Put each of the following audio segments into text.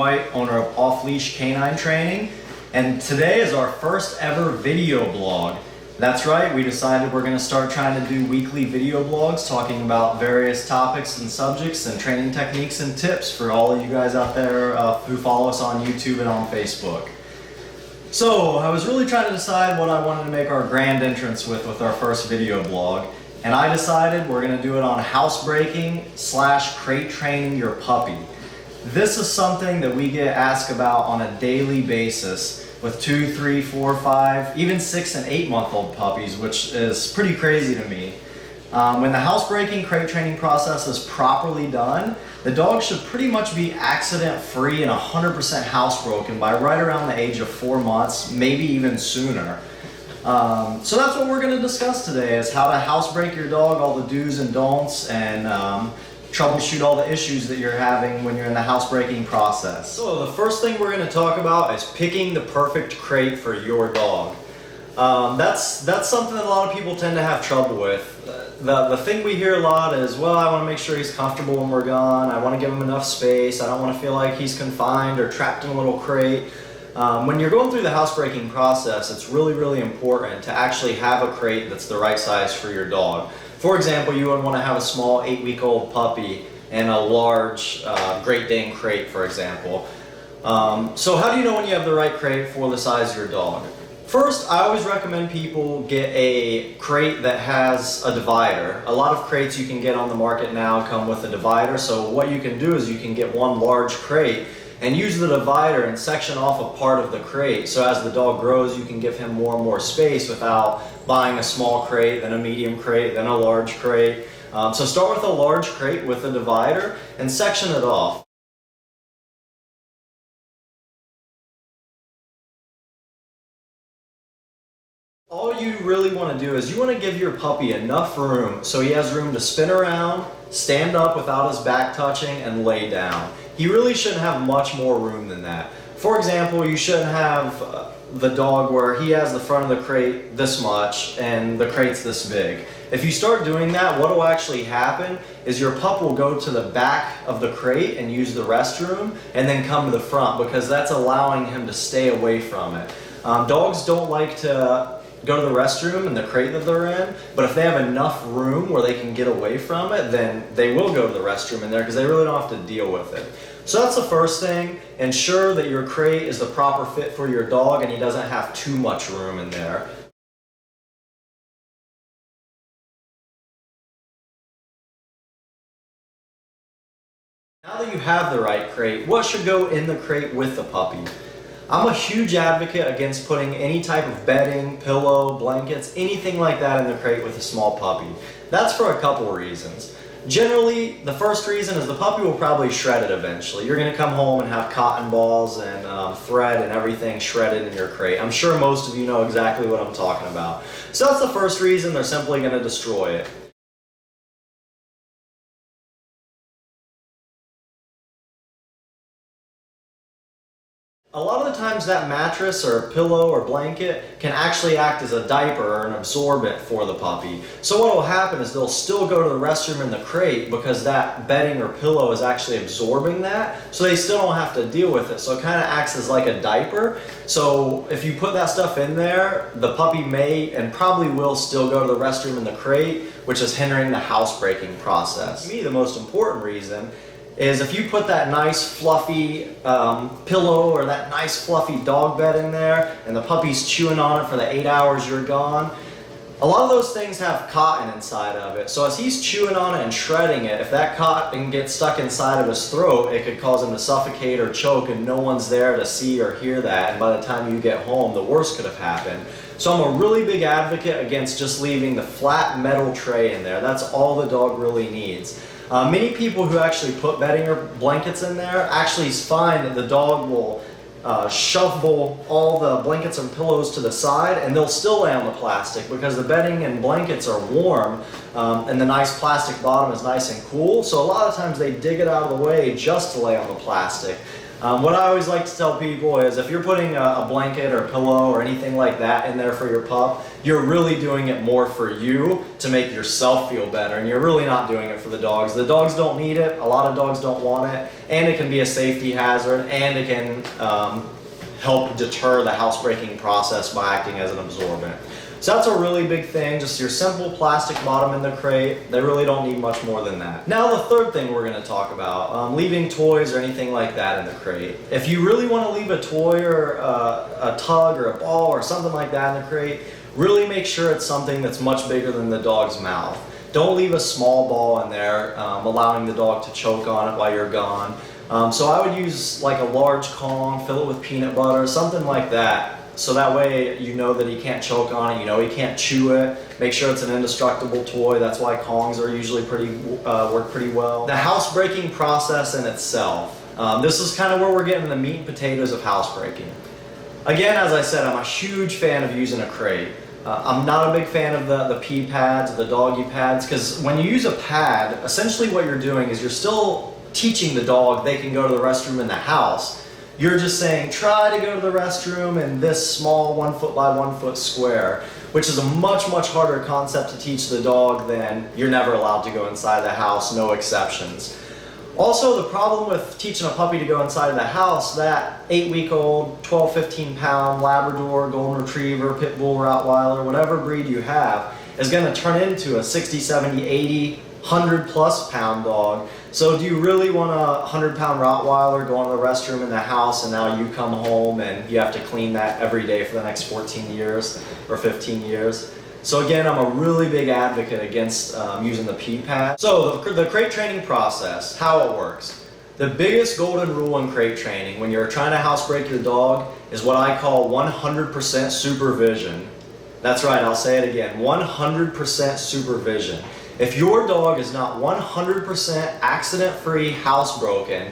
White, owner of Off Leash Canine Training, and today is our first ever video blog. That's right, we decided we're going to start trying to do weekly video blogs talking about various topics and subjects and training techniques and tips for all of you guys out there who follow us on YouTube and on Facebook. So I was really trying to decide what I wanted to make our grand entrance with our first video blog, and I decided we're going to do it on housebreaking / crate training your puppy. This is something that we get asked about on a daily basis with 2, 3, 4, 5, even 6 and 8 month old puppies, which is pretty crazy to me. When the housebreaking crate training process is properly done, the dog should pretty much be accident free and 100% housebroken by right around the age of 4 months, maybe even sooner. So that's what we're going to discuss today, is how to housebreak your dog, all the do's and don'ts, and troubleshoot all the issues that you're having when you're in the housebreaking process. So the first thing we're going to talk about is picking the perfect crate for your dog. That's something that a lot of people tend to have trouble with. The thing we hear a lot is, well, I want to make sure he's comfortable when we're gone. I want to give him enough space. I don't want to feel like he's confined or trapped in a little crate. When you're going through the housebreaking process, it's really, really important to actually have a crate that's the right size for your dog. For example, you would want to have a small 8-week-old puppy and a large Great Dane crate, for example. So how do you know when you have the right crate for the size of your dog? First, I always recommend people get a crate that has a divider. A lot of crates you can get on the market now come with a divider, so what you can do is you can get one large crate and use the divider and section off a part of the crate, so as the dog grows you can give him more and more space without buying a small crate, then a medium crate, then a large crate. So start with a large crate with a divider and section it off. All you really want to do is you want to give your puppy enough room so he has room to spin around, stand up without his back touching, and lay down. He really shouldn't have much more room than that. For example, you shouldn't have the dog where he has the front of the crate this much and the crate's this big. If you start doing that, what will actually happen is your pup will go to the back of the crate and use the restroom and then come to the front, because that's allowing him to stay away from it. Dogs don't like to go to the restroom in the crate that they're in, but if they have enough room where they can get away from it, then they will go to the restroom in there because they really don't have to deal with it. So that's the first thing. Ensure that your crate is the proper fit for your dog and he doesn't have too much room in there. Now that you have the right crate, what should go in the crate with the puppy? I'm a huge advocate against putting any type of bedding, pillow, blankets, anything like that in the crate with a small puppy. That's for a couple reasons. Generally, the first reason is the puppy will probably shred it eventually. You're going to come home and have cotton balls and thread and everything shredded in your crate. I'm sure most of you know exactly what I'm talking about. So that's the first reason. They're simply going to destroy it. A lot of the times that mattress or pillow or blanket can actually act as a diaper or an absorbent for the puppy. So what will happen is they'll still go to the restroom in the crate because that bedding or pillow is actually absorbing that, so they still don't have to deal with it. So it kind of acts as like a diaper. So if you put that stuff in there, the puppy may and probably will still go to the restroom in the crate, which is hindering the housebreaking process. To me, the most important reason is if you put that nice fluffy pillow or that nice fluffy dog bed in there and the puppy's chewing on it for the 8 hours you're gone, a lot of those things have cotton inside of it. So as he's chewing on it and shredding it, if that cotton gets stuck inside of his throat, it could cause him to suffocate or choke, and no one's there to see or hear that, and by the time you get home, the worst could have happened. So I'm a really big advocate against just leaving the flat metal tray in there. That's all the dog really needs. Many people who actually put bedding or blankets in there actually find that the dog will shovel all the blankets and pillows to the side and they'll still lay on the plastic because the bedding and blankets are warm and the nice plastic bottom is nice and cool. So a lot of times they dig it out of the way just to lay on the plastic. What I always like to tell people is if you're putting a blanket or pillow or anything like that in there for your pup, you're really doing it more for you to make yourself feel better, and you're really not doing it for the dogs. The dogs don't need it, a lot of dogs don't want it, and it can be a safety hazard, and it can help deter the housebreaking process by acting as an absorbent. So that's a really big thing, just your simple plastic bottom in the crate. They really don't need much more than that. Now the third thing we're gonna talk about, leaving toys or anything like that in the crate. If you really wanna leave a toy or a tug or a ball or something like that in the crate, really make sure it's something that's much bigger than the dog's mouth. Don't leave a small ball in there, allowing the dog to choke on it while you're gone. So I would use like a large Kong, fill it with peanut butter, something like that. So that way you know that he can't choke on it, you know he can't chew it. Make sure it's an indestructible toy. That's why Kongs are usually work pretty well. The housebreaking process in itself. This is kind of where we're getting the meat and potatoes of housebreaking. Again, as I said, I'm a huge fan of using a crate. I'm not a big fan of the pee pads, the doggy pads, because when you use a pad, essentially what you're doing is you're still teaching the dog they can go to the restroom in the house. You're just saying, try to go to the restroom in this small 1 foot by 1 foot square, which is a much harder concept to teach the dog than you're never allowed to go inside the house, no exceptions. Also, the problem with teaching a puppy to go inside the house, that 8-week-old, 12, 15-pound Labrador, Golden Retriever, Pit Bull, Rottweiler, whatever breed you have, is going to turn into a 60, 70, 80, 100+ pound dog. So do you really want a 100-pound Rottweiler going to the restroom in the house and now you come home and you have to clean that every day for the next 14 years or 15 years? So again, I'm a really big advocate against using the pee pad. So the crate training process, how it works. The biggest golden rule in crate training when you're trying to housebreak your dog is what I call 100% supervision. That's right, I'll say it again, 100% supervision. If your dog is not 100% accident-free housebroken,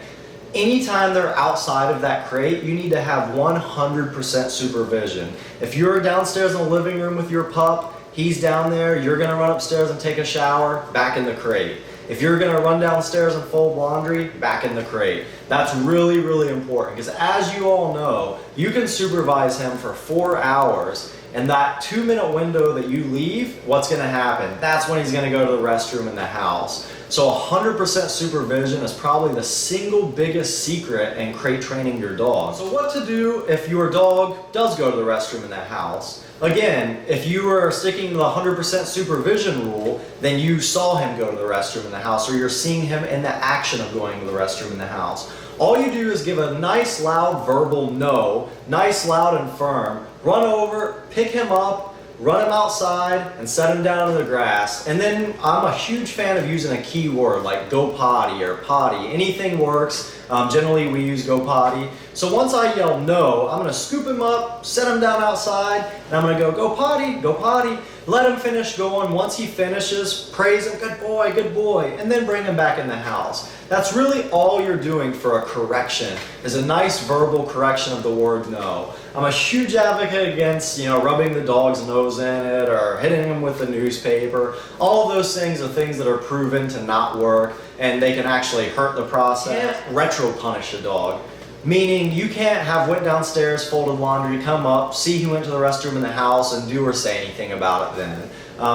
anytime they're outside of that crate, you need to have 100% supervision. If you're downstairs in the living room with your pup, he's down there, you're gonna run upstairs and take a shower, back in the crate. If you're gonna run downstairs and fold laundry, back in the crate. That's really important, because as you all know, you can supervise him for 4 hours, and that 2-minute window that you leave, what's gonna happen? That's when he's gonna go to the restroom in the house. So 100% supervision is probably the single biggest secret in crate training your dog. So what to do if your dog does go to the restroom in the house? Again, if you were sticking to the 100% supervision rule, then you saw him go to the restroom in the house, or you're seeing him in the action of going to the restroom in the house. All you do is give a nice loud verbal no, nice loud and firm, run over, pick him up, run him outside, and set him down in the grass. And then I'm a huge fan of using a key word like go potty or potty. Anything works. Generally we use go potty. So once I yell no, I'm gonna scoop him up, set him down outside, and I'm gonna go potty, let him finish going. Once he finishes, praise him, good boy, and then bring him back in the house. That's really all you're doing for a correction, is a nice verbal correction of the word no. I'm a huge advocate against, rubbing the dog's nose in it or hitting him with a newspaper. All of those things are things that are proven to not work, and they can actually hurt the process. You can't retro punish a dog. Meaning you can't went downstairs, folded laundry, come up, see he went to the restroom in the house, and do or say anything about it then.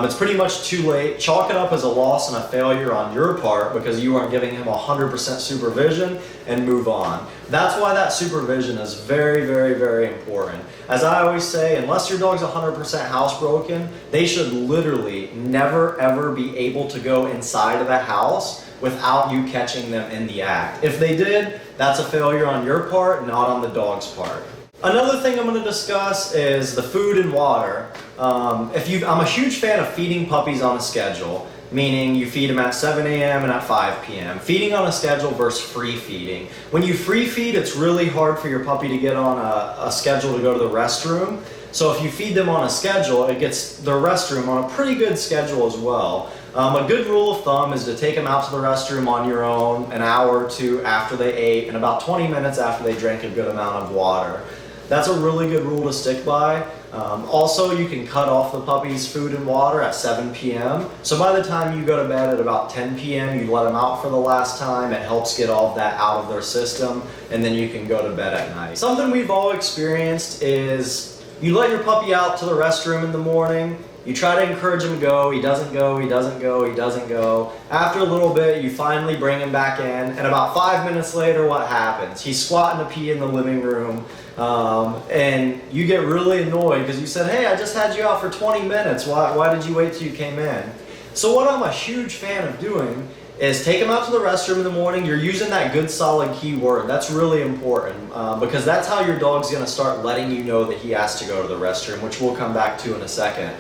It's pretty much too late. Chalk it up as a loss and a failure on your part because you aren't giving him 100% supervision, and move on. That's why that supervision is very important. As I always say, unless your dog's 100% housebroken, they should literally never ever be able to go inside of the house without you catching them in the act. If they did, that's a failure on your part, not on the dog's part. Another thing I'm going to discuss is the food and water. I'm a huge fan of feeding puppies on a schedule, meaning you feed them at 7 a.m. and at 5 p.m. Feeding on a schedule versus free feeding. When you free feed, it's really hard for your puppy to get on a schedule to go to the restroom. So if you feed them on a schedule, it gets their restroom on a pretty good schedule as well. A good rule of thumb is to take them out to the restroom on your own an hour or two after they ate and about 20 minutes after they drank a good amount of water. That's a really good rule to stick by. Also, you can cut off the puppy's food and water at 7 p.m. So by the time you go to bed at about 10 p.m., you let them out for the last time. It helps get all of that out of their system, and then you can go to bed at night. Something we've all experienced is, You let your puppy out to the restroom in the morning. You try to encourage him to go. He doesn't go, he doesn't go, he doesn't go. After a little bit, you finally bring him back in, and about 5 minutes later, what happens? He's squatting to pee in the living room, and you get really annoyed because you said, hey, I just had you out for 20 minutes. Why did you wait till you came in? So what I'm a huge fan of doing is take him out to the restroom in the morning. You're using that good solid keyword. That's really important because that's how your dog's going to start letting you know that he has to go to the restroom, which we'll come back to in a second.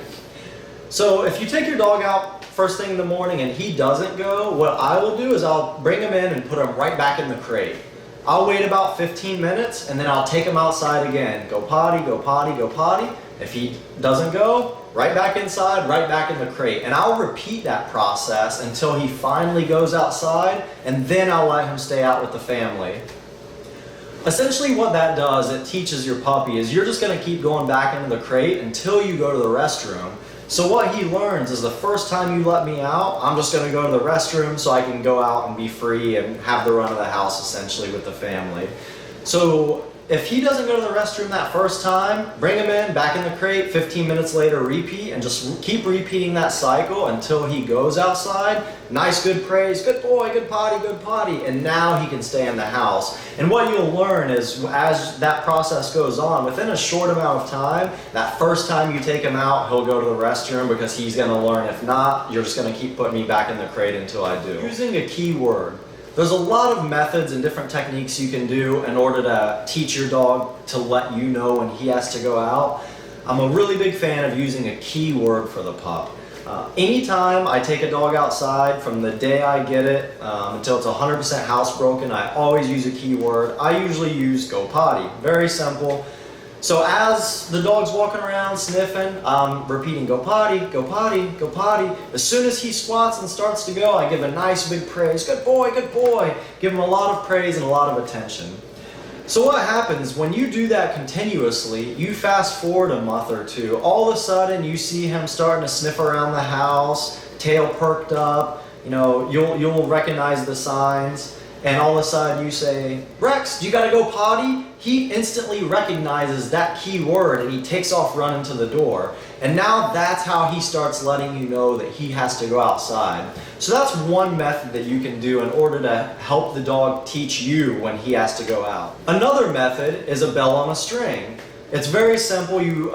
So if you take your dog out first thing in the morning and he doesn't go, what I will do is I'll bring him in and put him right back in the crate. I'll wait about 15 minutes and then I'll take him outside again. Go potty, go potty, go potty. If he doesn't go, right back inside, right back in the crate. And I'll repeat that process until he finally goes outside, and then I'll let him stay out with the family. Essentially what that does, it teaches your puppy is you're just gonna keep going back into the crate until you go to the restroom. So what he learns is the first time you let me out, I'm just gonna go to the restroom so I can go out and be free and have the run of the house essentially with the family. So if he doesn't go to the restroom that first time, bring him in, back in the crate, 15 minutes later, repeat, and just keep repeating that cycle until he goes outside. Nice, good praise, good boy, good potty, and now he can stay in the house. And what you'll learn is as that process goes on, within a short amount of time, that first time you take him out, he'll go to the restroom because he's gonna learn. If not, you're just gonna keep putting me back in the crate until I do. Using a keyword. There's a lot of methods and different techniques you can do in order to teach your dog to let you know when he has to go out. I'm a really big fan of using a keyword for the pup. Anytime I take a dog outside, from the day I get it until it's 100% housebroken, I always use a keyword. I usually use go potty. Very simple. So as the dog's walking around sniffing, I'm repeating go potty, go potty, go potty. As soon as he squats and starts to go, I give a nice big praise. Good boy, good boy. Give him a lot of praise and a lot of attention. So what happens when you do that continuously, you fast forward a month or two, all of a sudden you see him starting to sniff around the house, tail perked up, you'll recognize the signs. And all of a sudden you say, Rex, do you gotta go potty? He instantly recognizes that key word and he takes off running to the door. And now that's how he starts letting you know that he has to go outside. So that's one method that you can do in order to help the dog teach you when he has to go out. Another method is a bell on a string. It's very simple. You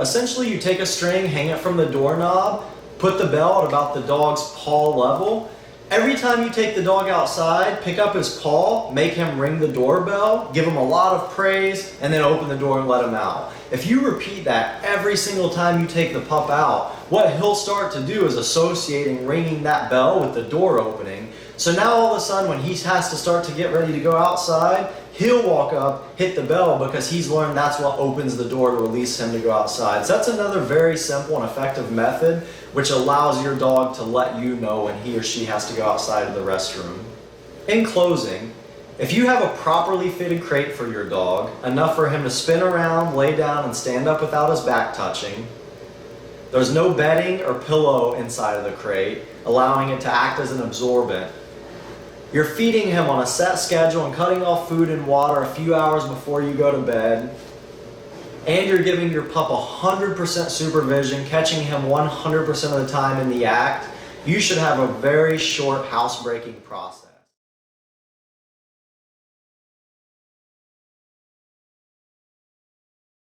take a string, hang it from the doorknob, put the bell at about the dog's paw level. Every time you take the dog outside, pick up his paw, make him ring the doorbell, give him a lot of praise, and then open the door and let him out. If you repeat that every single time you take the pup out, what he'll start to do is associating ringing that bell with the door opening. So now all of a sudden when he has to start to get ready to go outside, he'll walk up, hit the bell because he's learned that's what opens the door to release him to go outside. So that's another very simple and effective method which allows your dog to let you know when he or she has to go outside of the restroom. In closing, if you have a properly fitted crate for your dog, enough for him to spin around, lay down, and stand up without his back touching, there's no bedding or pillow inside of the crate, allowing it to act as an absorbent. You're feeding him on a set schedule and cutting off food and water a few hours before you go to bed. And you're giving your pup 100% supervision, catching him 100% of the time in the act. You should have a very short housebreaking process.